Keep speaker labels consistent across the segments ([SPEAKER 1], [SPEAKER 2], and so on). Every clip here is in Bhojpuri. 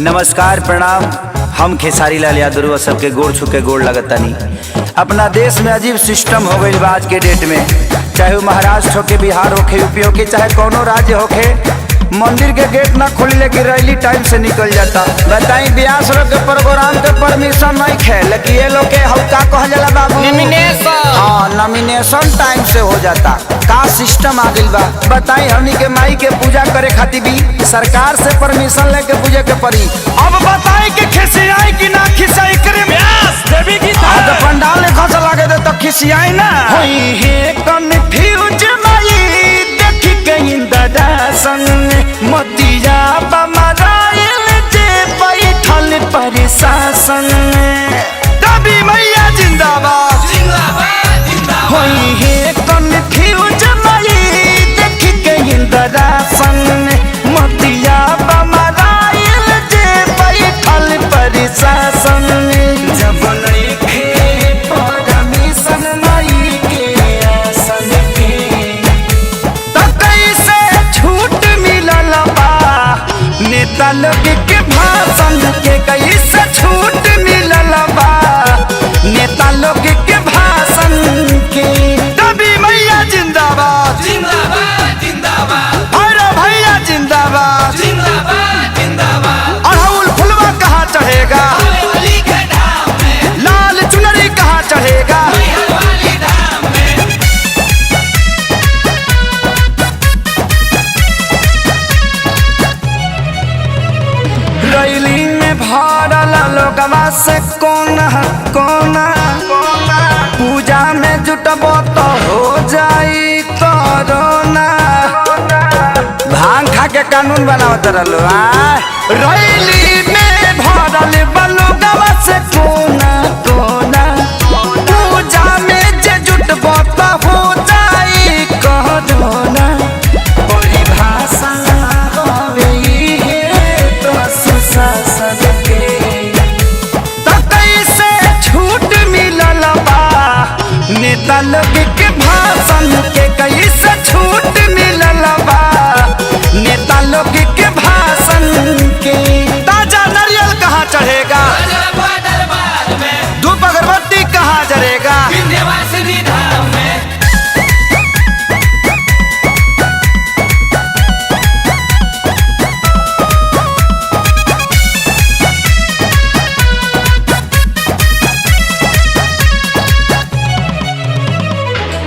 [SPEAKER 1] नमस्कार प्रणाम। हम खेसारी लाल यादव सबके गोड़ छू के गोड़ लगतानी। अपना देश में अजीब सिस्टम हो गई आज के डेट में, चाहे वो महाराष्ट्र होके, बिहार होके, यूपी होके, चाहे कोनो राज्य होके, मंदिर के गेट ना खोली लेकिन रैली टाइम से निकल जाता। बताई ब्यास लोग के प्रोग्राम के परमिशन नहीं खे, लेकिन ये लोग के हल्का कह जाला बाबू नॉमिनेशन टाइम से हो जाता। का सिस्टम आ गइल बा बताई। हमनी के माई के पूजा करे खातिर भी सरकार से परमिशन लेके पूजे के पड़ी। अब बताई कि खिसियाई कि ना खिसियाई करे ब्यास देवी की तो पंडाल ने खस लागे दे तो खिसियाई ना होई हे कन्फ्यूज माई देख के इंदरा संग मोतिया बमराइल जे बैठल प्रशासन। देवी मैया जिंदाबाद जिंदाबाद जिंदाबाद होई हे कन्फ्यूज माई देख के इंदरा संग मोतिया बमराइल जे बैठल प्रशासन। जब नइखे परमिशन माई के आसन के त कैसे छूट मिलल बा नेता लोग के भाषण के, कैसे छूट मिलल बा नेता लोग के भाषण के। देवी मैया जिंदाबाद जिंदाबाद जिंदाबाद अरे भैया जिंदाबाद जिंदाबाद जिंदाबाद। अड़हुल फुलवा कहाँ चढ़ेगा, लाल चुनरी कहाँ चढ़ेगा। रैली में भरल लोगवा से कोना कोना, पूजा में जुटबो तो हो जाई कोरोना। भांग खा के कानून बनावत रहलो। रैली में भरल लोगवा से कोना कोना, पूजा में जे जुटबो तो हो जाई कोरोना। परिभाषा होवे इहे तो सुशासन के, त कैसे छूट मिलल बा नेता लोग के भाषण के, कैसे छूट मिलल बा नेता लोग के भाषण के। ताजा नारियल कहाँ चढ़ेगा, धूप अगरबत्ती कहाँ जरेगा।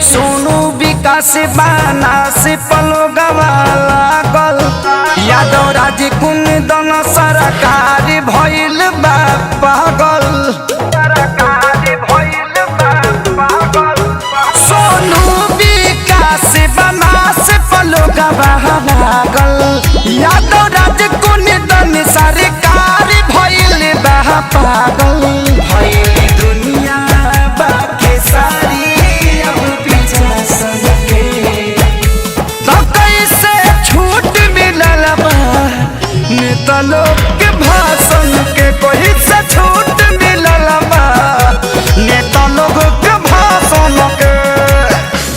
[SPEAKER 1] सोनू विकास बाना से पलो गवा लागल, यादव राज कुंदन सरकार भइल बा पागल। सोनू विकास बाना से पलो गवा लागल, यादव राज कुंदन सरकार भइल बा पागल। भइल दुनिया बाके सारी नेता लोग के भाषण के, कोई से छूट मिलल बा नेता लोग के भाषण के।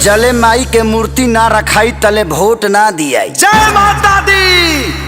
[SPEAKER 1] जले माई के मूर्ति ना रखाई तले वोट ना दियाई। जय माता दी।